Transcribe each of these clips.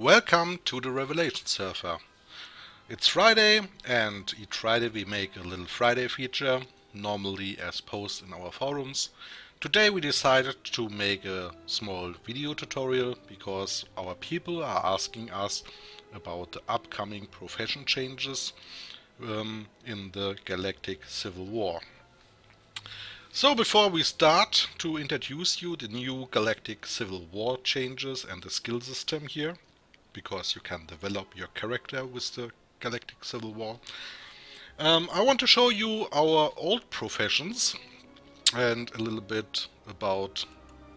Welcome to the Revelation server. It's Friday, and each Friday we make a little Friday feature, normally as posted in our forums. Today we decided to make a small video tutorial because our people are asking us about the upcoming profession changes in the Galactic Civil War. So before we start, to introduce you the new Galactic Civil War changes and the skill system here, because you can develop your character with the Galactic Civil War. I want to show you our old professions and a little bit about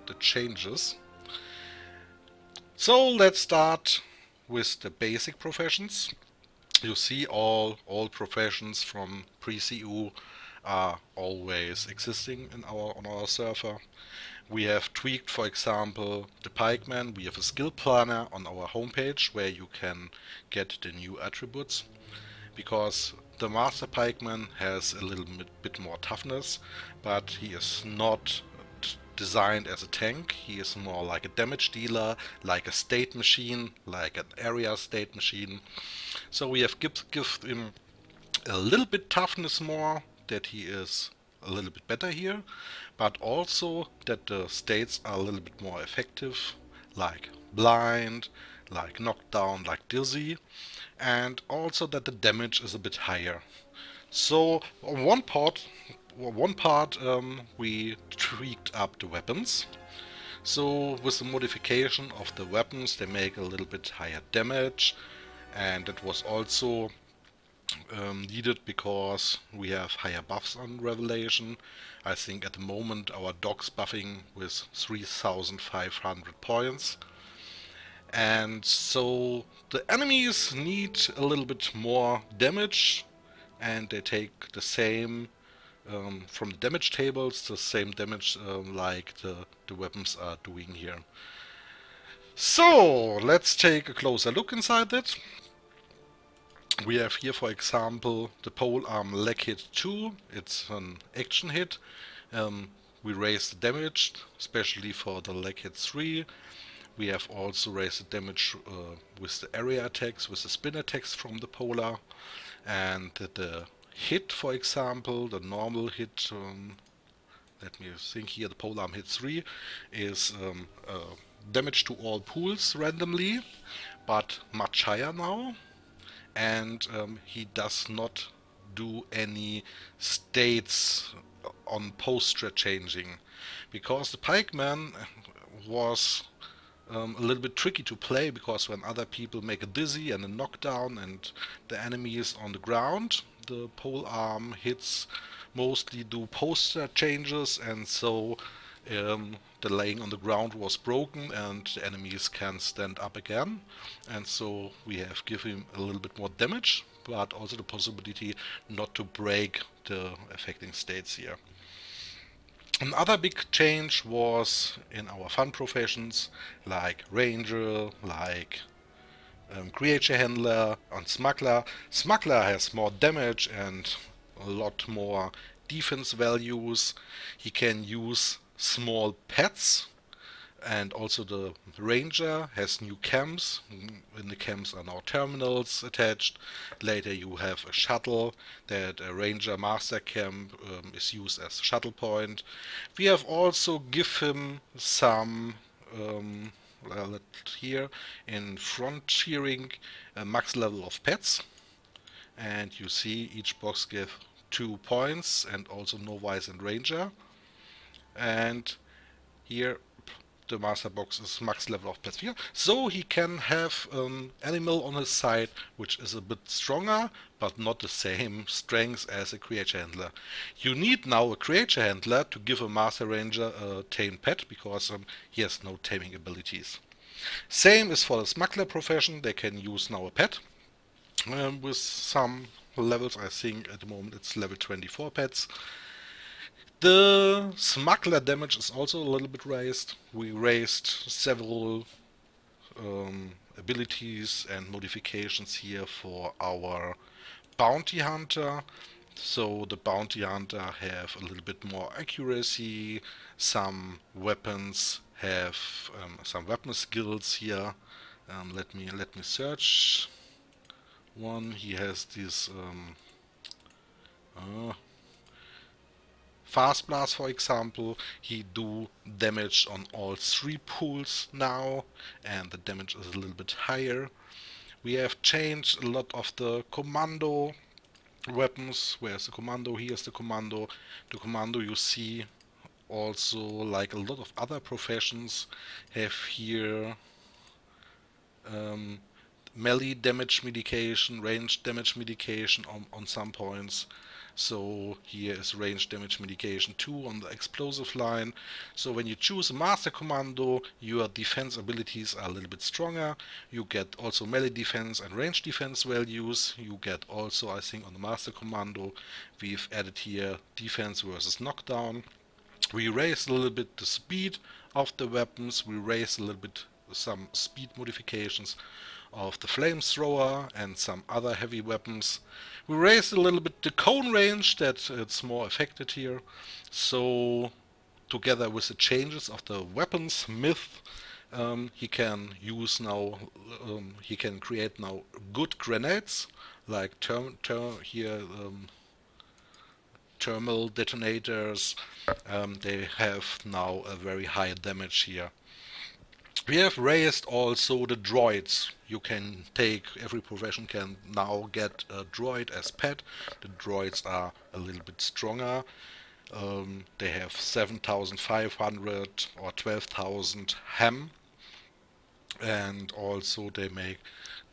the changes. So let's start with the basic professions. You see all professions from pre-CU are always existing on our server. We have tweaked, for example, the pikeman. We have a skill planner on our homepage where you can get the new attributes, because the master pikeman has a little bit more toughness, but he is not designed as a tank. He is more like a damage dealer, like a state machine, like an area state machine. So we have given him a little bit toughness more, that he is a little bit better here, but also that the states are a little bit more effective, like blind, like knockdown, like dizzy, and also that the damage is a bit higher. So on one part we tweaked up the weapons. So with the modification of the weapons, they make a little bit higher damage, and it was also needed because we have higher buffs on Revelation. I think at the moment our dog's buffing with 3,500 points, and so the enemies need a little bit more damage, and they take the same from the damage tables, the same damage like the weapons are doing here. So let's take a closer look inside it. We have here, for example, the pole arm leg hit 2. It's an action hit. We raise the damage, especially for the leg hit 3. We have also raised the damage with the area attacks, with the spin attacks from the polar. And the hit, for example, the normal hit, let me think here, the pole arm hit 3 is damage to all pools randomly, but much higher now. And he does not do any states on posture changing, because the pikeman was a little bit tricky to play, because when other people make a dizzy and a knockdown and the enemy is on the ground, the pole arm hits mostly do posture changes, and so the laying on the ground was broken and the enemies can stand up again, and so we have given him a little bit more damage, but also the possibility not to break the affecting states here. Another big change was in our fun professions, like ranger, like creature handler and smuggler. Smuggler has more damage and a lot more defense values. He can use small pets, and also the ranger has new camps. In the camps are now terminals attached. Later you have a shuttle, that a ranger master camp is used as a shuttle point. We have also give him some here in frontiering max level of pets, and you see each box give 2 points, and also novice and ranger. And here the master box is max level of pets here, so he can have an animal on his side which is a bit stronger, but not the same strength as a creature handler. You need now a creature handler to give a master ranger a tame pet, because he has no taming abilities. Same is for the smuggler profession. They can use now a pet with some levels. I think at the moment it's level 24 pets. The smuggler damage is also a little bit raised. We raised several abilities and modifications here for our bounty hunter. So the bounty hunter have a little bit more accuracy. Some weapons have some weapon skills here Let me search one. He has this Fast Blast, for example. He do damage on all 3 pools now, and the damage is a little bit higher. We have changed a lot of the commando weapons. Where's the commando? Here's the commando. The commando, you see, also like a lot of other professions, have here melee damage mitigation, range damage mitigation on some points. So here is range damage mitigation 2 on the explosive line. So when you choose a master commando, your defense abilities are a little bit stronger. You get also melee defense and range defense values. You get also, I think on the master commando, we've added here defense versus knockdown. We raised a little bit the speed of the weapons. We raised a little bit some speed modifications of the flamethrower and some other heavy weapons. We raised a little bit the cone range, that it's more affected here. So together with the changes of the weaponsmith, he can use now, he can create now good grenades, like thermal detonators. They have now a very high damage here. We have raised also the droids. You can take, every profession can now get a droid as pet. The droids are a little bit stronger. They have 7,500 or 12,000 ham, and also they make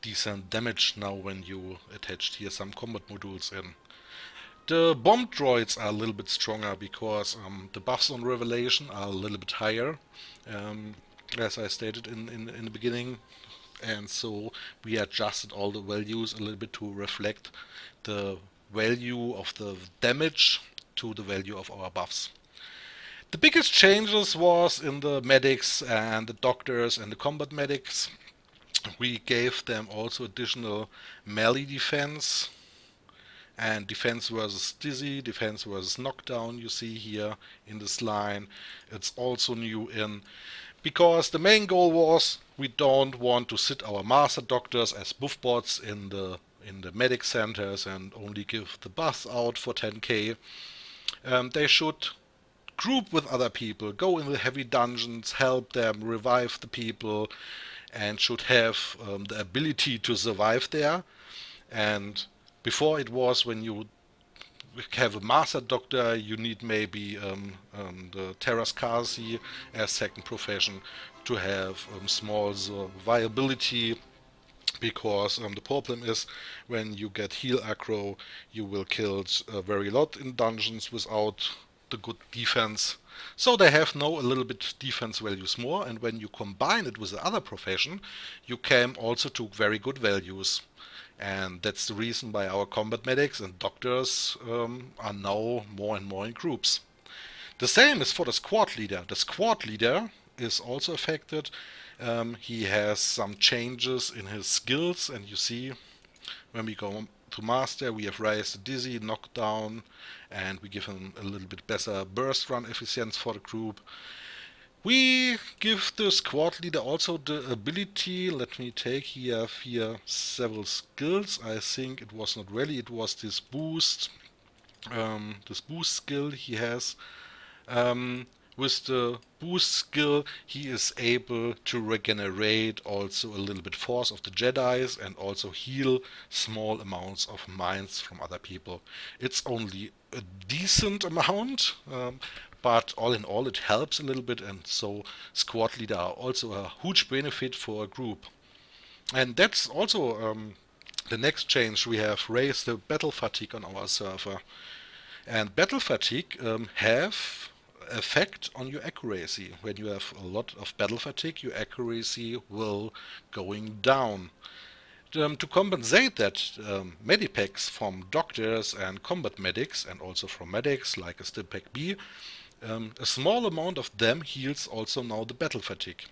decent damage now when you attached here some combat modules in. The bomb droids are a little bit stronger because the buffs on Revelation are a little bit higher, as I stated in the beginning, and so we adjusted all the values a little bit to reflect the value of the damage to the value of our buffs. The biggest changes was in the medics and the doctors and the combat medics. We gave them also additional melee defense and defense versus dizzy, defense versus knockdown, you see here in this line. It's also new in, because the main goal was we don't want to sit our master doctors as buff bots in the medic centers and only give the buffs out for 10k. They should group with other people, go in the heavy dungeons, help them, revive the people, and should have the ability to survive there. And before it was, when you have a master doctor, you need maybe the Terraskasi as second profession to have small survivability, because the problem is when you get heal aggro, you will kill very lot in dungeons without the good defense. So they have now a little bit defense values more, and when you combine it with the other profession, you came also to very good values. And that's the reason why our combat medics and doctors are now more and more in groups. The same is for the squad leader. The squad leader is also affected. He has some changes in his skills, and you see when we go to master, we have raised the dizzy, knockdown, and we give him a little bit better burst run efficiency for the group. We give the squad leader also the ability, let me take here several skills. I think it was not really, it was this boost skill he has. With the boost skill, he is able to regenerate also a little bit force of the Jedis and also heal small amounts of mines from other people. It's only a decent amount, but all in all it helps a little bit, and so squad leader are also a huge benefit for a group. And that's also the next change. We have raised the battle fatigue on our server, and battle fatigue have effect on your accuracy. When you have a lot of battle fatigue, your accuracy will going down. To compensate that, medipacks from doctors and combat medics, and also from medics like a Stimpack B, a small amount of them heals also now the battle fatigue,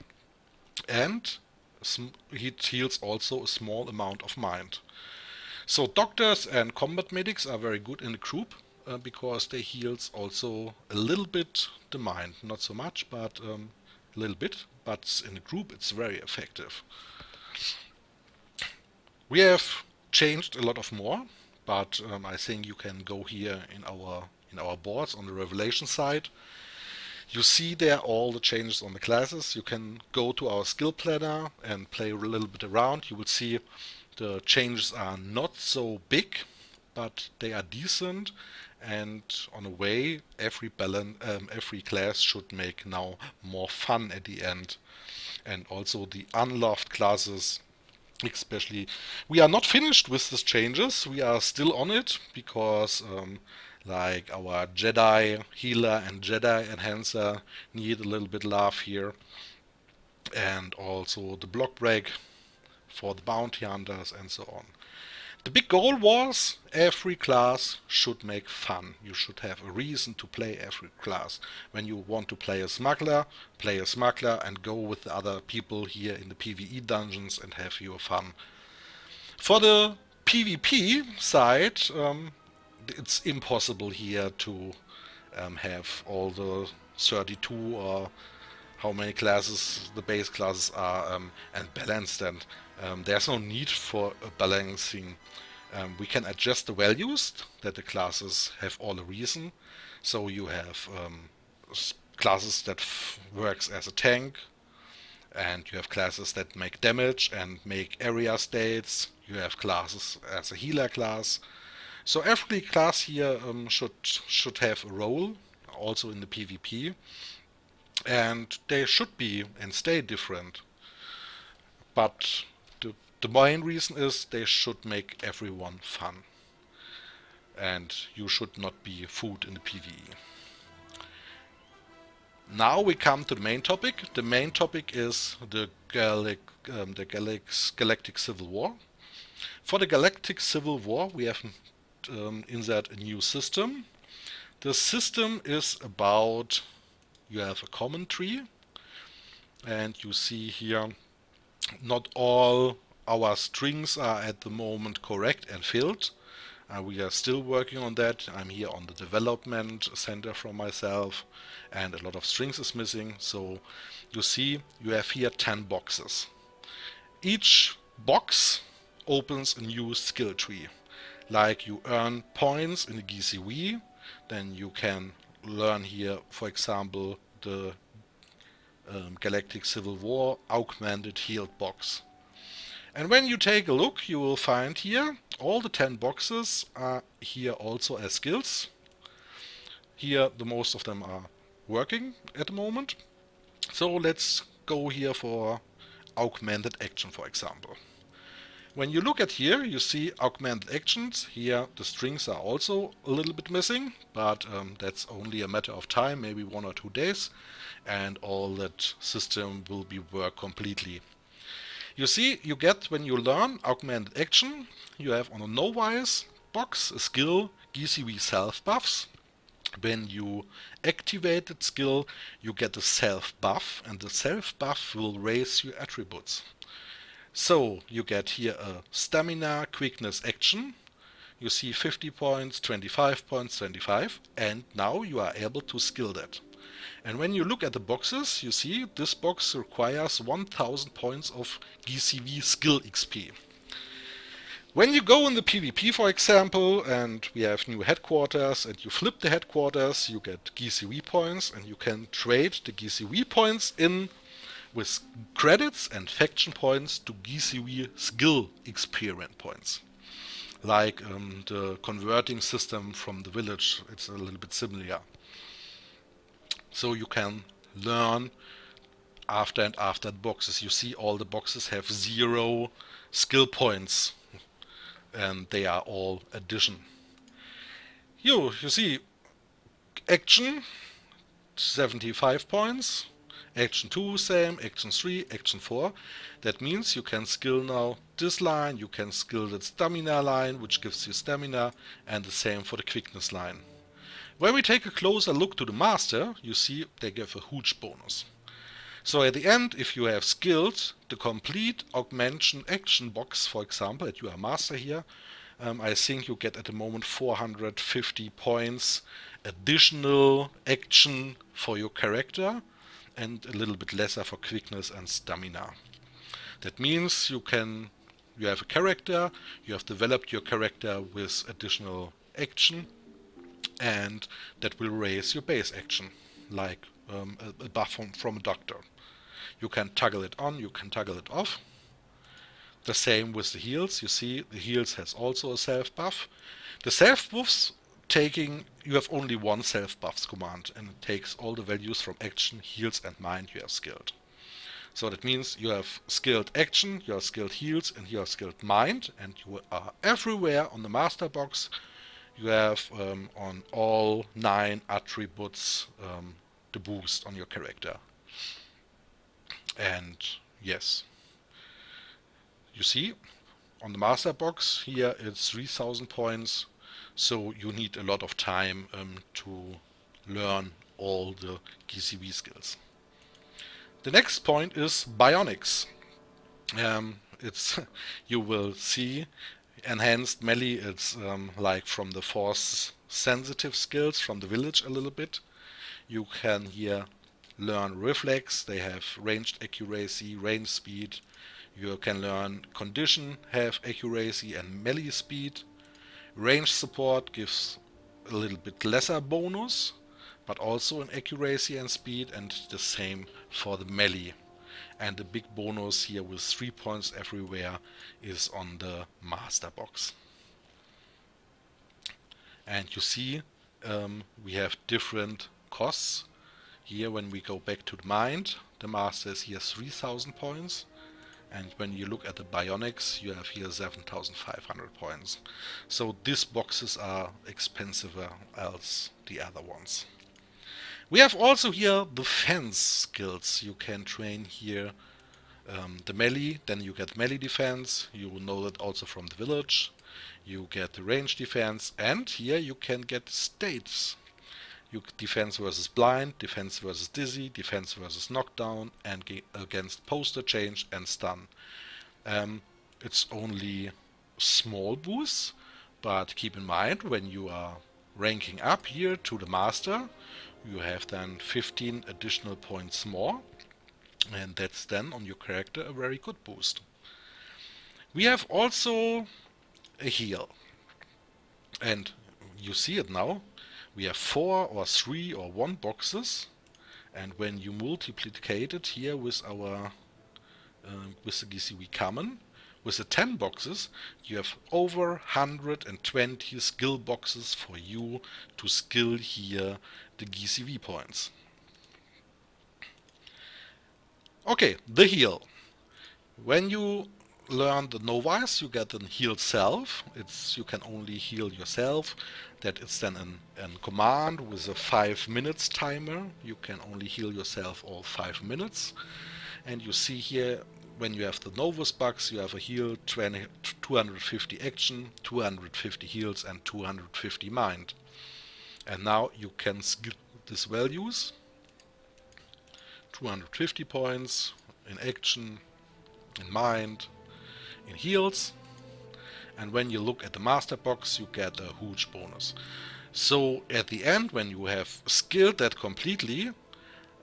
and it heals also a small amount of mind. So doctors and combat medics are very good in the group, because they heals also a little bit the mind, not so much, but a little bit, but in a group it's very effective. We have changed a lot of more, but I think you can go here in our boards on the revelation side. You see there all the changes on the classes. You can go to our skill planner and play a little bit around. You will see the changes are not so big, but they are decent, and on a way every class should make now more fun at the end. And also the unloved classes, especially, we are not finished with these changes. We are still on it because like our Jedi healer and Jedi enhancer need a little bit love here, and also the block break for the bounty hunters and so on. The big goal was every class should make fun. You should have a reason to play every class. When you want to play a smuggler and go with the other people here in the PvE dungeons and have your fun. For the PvP side, it's impossible here to have all the 32 or how many classes the base classes are and balanced, and there's no need for a balancing. We can adjust the values that the classes have all a reason. So you have classes that works as a tank, and you have classes that make damage and make area states. You have classes as a healer class. So every class here should have a role, also in the PvP, and they should be and stay different. But the main reason is they should make everyone fun, and you should not be food in the PvE. Now we come to the main topic. The main topic is the Galactic Civil War. For the Galactic Civil War we have insert a new system. The system is about, you have a common tree, and you see here not all our strings are at the moment correct and filled. We are still working on that. I'm here on the development center from myself, and a lot of strings is missing. So you see you have here 10 boxes. Each box opens a new skill tree. Like you earn points in the GCW, then you can learn here, for example, the Galactic Civil War augmented healed box. And when you take a look, you will find here all the 10 boxes are here also as skills. Here the most of them are working at the moment. So let's go here for augmented action, for example. When you look at here, you see augmented actions. Here the strings are also a little bit missing, but that's only a matter of time, maybe 1 or 2 days, and all that system will be work completely. You see, you get, when you learn augmented action, you have on a novice box a skill GCW self buffs. When you activate that skill, you get a self buff, and the self buff will raise your attributes. So you get here a stamina quickness action. You see 50 points, 25 points, 25, and now you are able to skill that. And when you look at the boxes, you see this box requires 1000 points of GCW skill XP. When you go in the PvP, for example, and we have new headquarters, and you flip the headquarters, you get GCW points, and you can trade the GCW points in with credits and faction points to GCW skill experience points. Like the converting system from the village, it's a little bit similar. So you can learn after and after the boxes. You see all the boxes have 0 skill points, and they are all addition. You see action 75 points, action 2 same, action 3, action 4. That means you can skill now this line, you can skill the stamina line, which gives you stamina, and the same for the quickness line. When we take a closer look to the master, you see they give a huge bonus. So at the end, if you have skilled the complete augmentation action box, for example, that you are master here, I think you get at the moment 450 points additional action for your character, and a little bit lesser for quickness and stamina. That means you have a character, you have developed your character with additional action, and that will raise your base action, like a buff from a doctor. You can toggle it on, you can toggle it off. The same with the heals. You see, the heals has also a self buff. The self buffs you have only one self buffs command, and it takes all the values from action, heals, and mind you have skilled. So that means you have skilled action, you have skilled heals, and you have skilled mind, and you are everywhere on the master box. You have on all 9 attributes the boost on your character. And yes, you see on the master box here it's 3000 points, so you need a lot of time to learn all the GCW skills. The next point is bionics. You will see enhanced melee. It's like from the force sensitive skills from the village a little bit. You can here learn reflex. They have ranged accuracy, range speed. You can learn condition, have accuracy and melee speed. Range support gives a little bit lesser bonus, but also in accuracy and speed, and the same for the melee. And the big bonus here with 3 points everywhere is on the master box. And you see we have different costs. Here when we go back to the mind, the master is here 3000 points. And when you look at the bionics, you have here 7500 points. So these boxes are expensiver as the other ones. We have also here defense skills. You can train here the melee, then you get melee defense. You will know that also from the village. You get the range defense, and here you can get states. You defense versus blind, defense versus dizzy, defense versus knockdown, and against poster change and stun. It's only small boosts, but keep in mind when you are ranking up here to the master, you have then 15 additional points more, and that's then on your character a very good boost. We have also a heal, and you see it now. We have 4 or 3 or 1 boxes, and when you multiplicate it here with our with the GCW common, with the 10 boxes, you have over 120 skill boxes for you to skill here the GCW points. Okay, the heal. When you learn the novice, you get a heal self. You can only heal yourself. That is then a command with a 5 minutes timer. You can only heal yourself all 5 minutes. And you see here, when you have the novice box, you have a heal 250 action, 250 heals, and 250 mind. And now you can skill these values. 250 points in action, in mind, in heals, and when you look at the master box, you get a huge bonus. So at the end, when you have skilled that completely,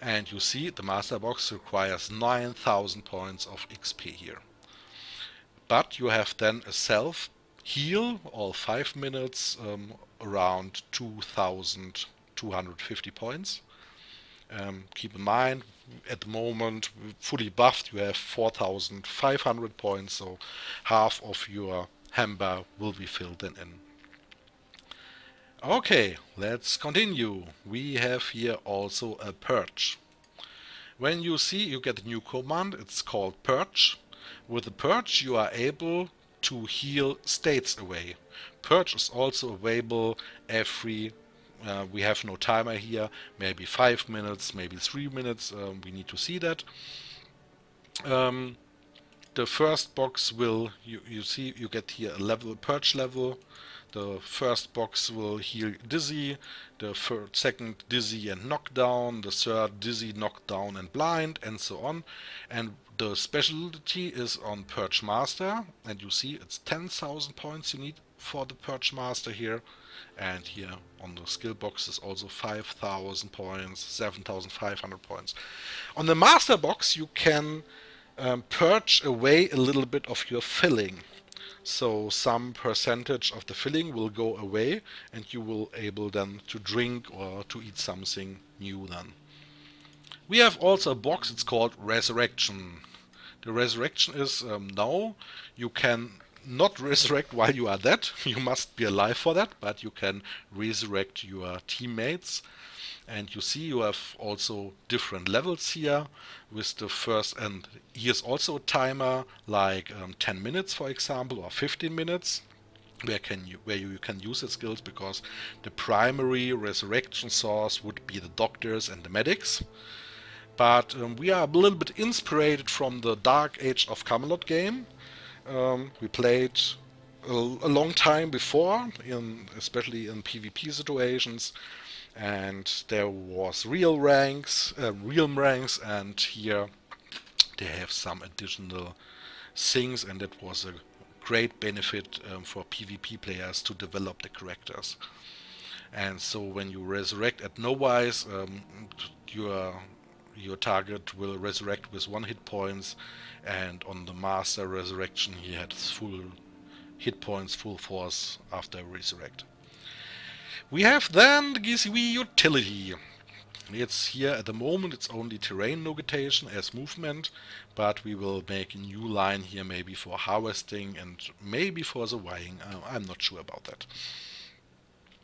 and you see the master box requires 9000 points of XP here, but you have then a self heal all 5 minutes around 2250 points. Keep in mind, at the moment, fully buffed, you have 4500 points, so half of your hammer will be filled in. Okay, let's continue. We have here also a purge. When you see, you get a new command, it's called purge. With the purge, you are able to heal states away. Purge is also available every we have no timer here, maybe 5 minutes, maybe 3 minutes, we need to see that. The first box will, you see, you get here a purge level. The first box will heal dizzy, the second dizzy and knockdown, the third dizzy, knockdown and blind, and so on. And the specialty is on Purge Master, and you see it's 10,000 points you need for the Purge Master here. And here on the skill box is also 5,000 points, 7,500 points. On the master box you can purge away a little bit of your filling. So some percentage of the filling will go away and you will able then to drink or to eat something new then. We have also a box, it's called Resurrection. The resurrection is now you can not resurrect while you are dead, you must be alive for that, but you can resurrect your teammates. And you see you have also different levels here with the first, and here's also a timer like 10 minutes for example, or 15 minutes where you can use the skills, because the primary resurrection source would be the doctors and the medics. But we are a little bit inspired from the Dark Age of Camelot game. We played a long time before, especially in PvP situations, and there was real ranks, and here they have some additional things, and it was a great benefit for PvP players to develop the characters. And so when you resurrect at Novice, your target will resurrect with 1 hit points, and on the Master Resurrection he had full hit points, full force after resurrect. We have then the GCW utility. It's here at the moment, it's only terrain notation as movement, but we will make a new line here maybe for harvesting and maybe for the weighing. I'm not sure about that.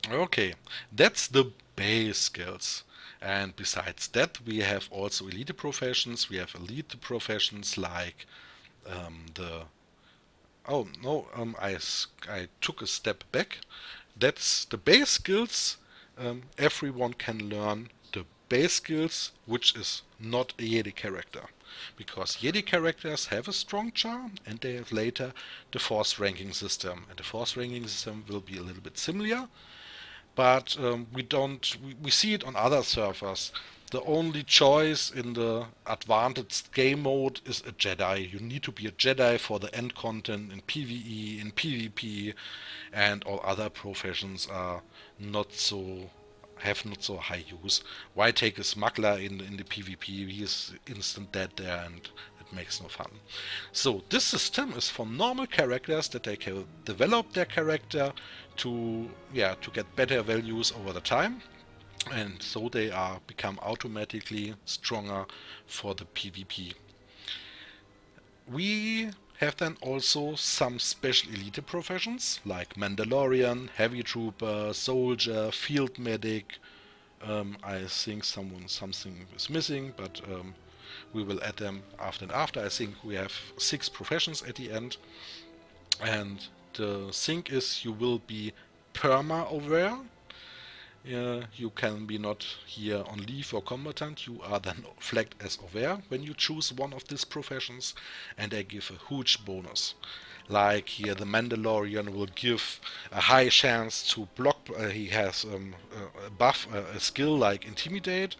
Okay, that's the base skills. And besides that, we have also elite professions. We have elite professions like I took a step back. That's the base skills. Everyone can learn the base skills, which is not a Jedi character, because Jedi characters have a strong charm and they have later the force ranking system, and the force ranking system will be a little bit similar. But we see it on other servers. The only choice in the advanced game mode is a Jedi. You need to be a Jedi for the end content in PvE, in PvP, and all other professions are have not so high use. Why take a smuggler in the PvP? He is instant dead there and it makes no fun. So this system is for normal characters, that they can develop their character to get better values over the time, and so they become automatically stronger for the PvP. We have then also some special elite professions like Mandalorian, Heavy Trooper, Soldier, Field Medic. I think something is missing, but we will add them after and after. I think we have 6 professions at the end, and the thing is you will be perma-aware. You can be not here on leave or combatant, you are then flagged as aware when you choose one of these professions, and they give a huge bonus. Like here the Mandalorian will give a high chance to block, he has a buff, a skill like Intimidate,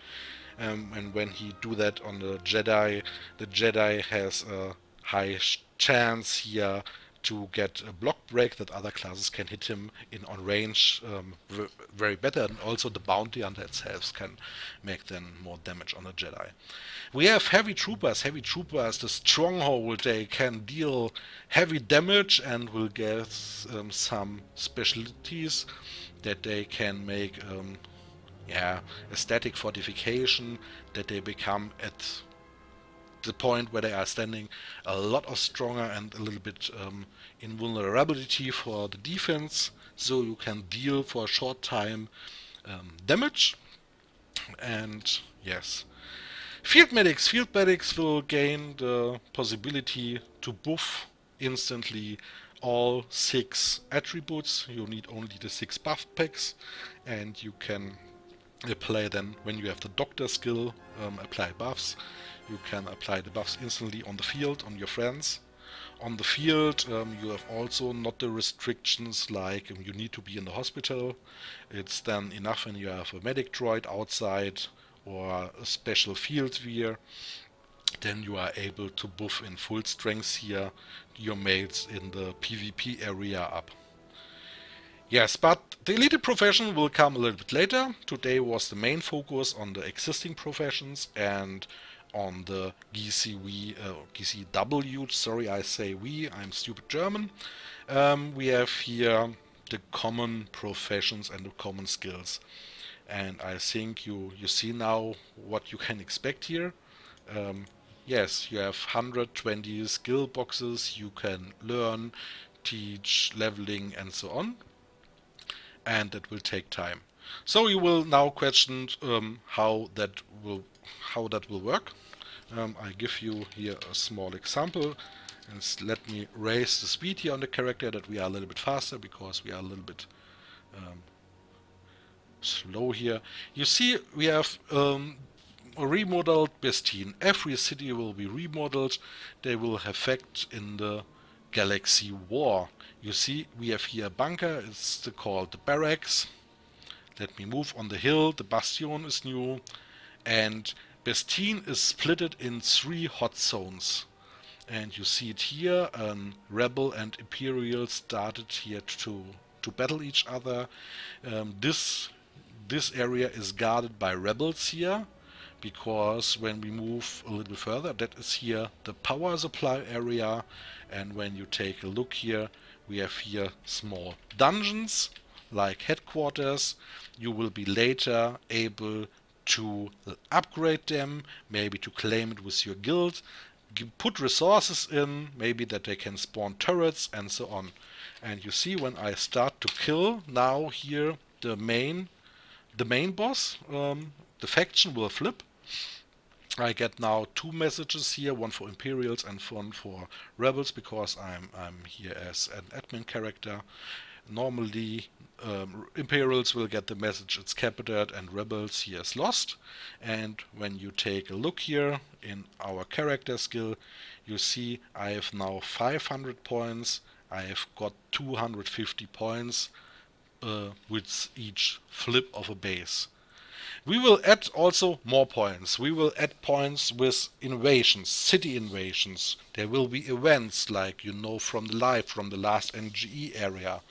and when he do that on the Jedi has a high chance here to get a block break that other classes can hit him in on range very better, and also the bounty hunter itself can make then more damage on a Jedi. We have heavy troopers. Heavy troopers, the stronghold, they can deal heavy damage and will get some specialties that they can make a static fortification, that they become at the point where they are standing a lot of stronger and a little bit invulnerability for the defense, so you can deal for a short time damage. And yes, field medics will gain the possibility to buff instantly all 6 attributes. You need only the 6 buff packs, and you can apply then, when you have the doctor skill, apply buffs. You can apply the buffs instantly on the field, on your friends. On the field, you have also not the restrictions like you need to be in the hospital. It's then enough when you have a medic droid outside or a special field gear. Then you are able to buff in full strength here your mates in the PvP area up. Yes, but the elite profession will come a little bit later. Today was the main focus on the existing professions, and on the GCW, sorry I say we, I'm stupid German. We have here the common professions and the common skills. And I think you see now what you can expect here. Yes, you have 120 skill boxes you can learn, teach, leveling and so on. And that will take time. So you will now question how that will work. I give you here a small example, and let me raise the speed here on the character that we are a little bit faster, because we are a little bit slow here. You see we have remodeled Bestine. Every city will be remodeled. They will have effect in the Galaxy War. You see we have here a bunker, it's called the barracks. Let me move on the hill, the bastion is new, and Bestine is splitted in 3 hot zones. And you see it here, Rebel and Imperial started here to battle each other. This area is guarded by rebels here, because when we move a little further, that is here the power supply area, and when you take a look here, we have here small dungeons like headquarters. You will be later able to upgrade them, maybe to claim it with your guild, put resources in, maybe that they can spawn turrets and so on. And you see when I start to kill now here the main boss, the faction will flip. I get now 2 messages here, one for Imperials and one for Rebels, because I'm here as an admin character. Normally Imperials will get the message it's captured and Rebels here is lost. And when you take a look here in our character skill, you see I have now 500 points, I have got 250 points with each flip of a base. We will add also more points. We will add points with invasions, city invasions. There will be events like you know from the last NGE area.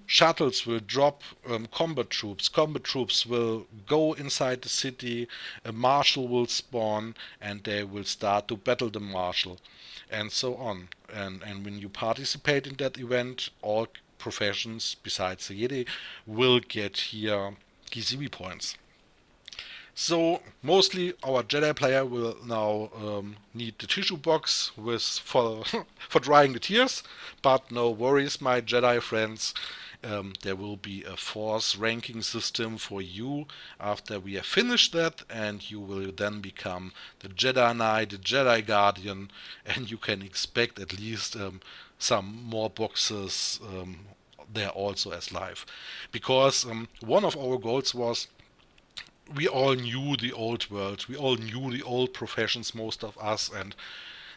Shuttles will drop combat troops. Combat troops will go inside the city. A marshal will spawn and they will start to battle the marshal, and so on. And when you participate in that event, all professions besides the Jedi will get here GCW points. So mostly our Jedi player will now need the tissue box for drying the tears, but no worries, my Jedi friends. There will be a force ranking system for you after we have finished that, and you will then become the Jedi Knight, the Jedi Guardian, and you can expect at least some more boxes there also as live. Because one of our goals was, we all knew the old world, we all knew the old professions, most of us, and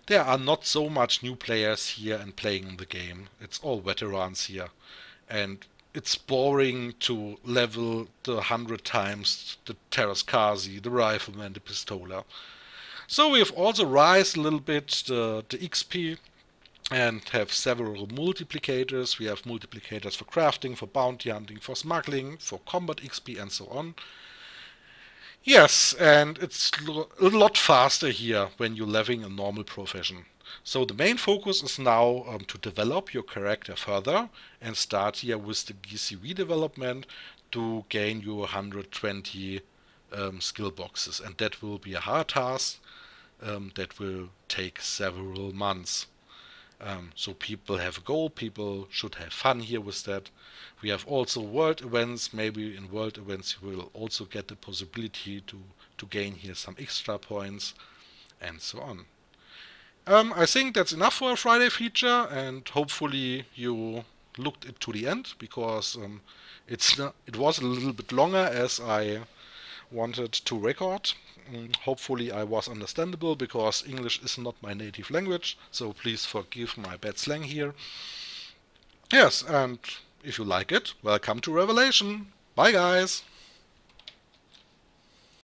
there are not so much new players here and playing the game. It's all veterans here, and it's boring to level the 100 times the Terraskazi, the Rifleman, the Pistola. So we have also raised a little bit the XP and have several multiplicators. We have multiplicators for crafting, for bounty hunting, for smuggling, for combat XP and so on. Yes, and it's a lot faster here when you're leveling a normal profession. So the main focus is now to develop your character further and start here with the GCW development to gain your 120 skill boxes. And that will be a hard task that will take several months. So people have a goal, people should have fun here with that. We have also world events. Maybe in world events you will also get the possibility to gain here some extra points and so on. I think that's enough for a Friday feature, and hopefully you looked it to the end, because it was a little bit longer as I wanted to record. Hopefully I was understandable, because English is not my native language, so please forgive my bad slang here. Yes, and if you like it, welcome to Revelation. Bye guys!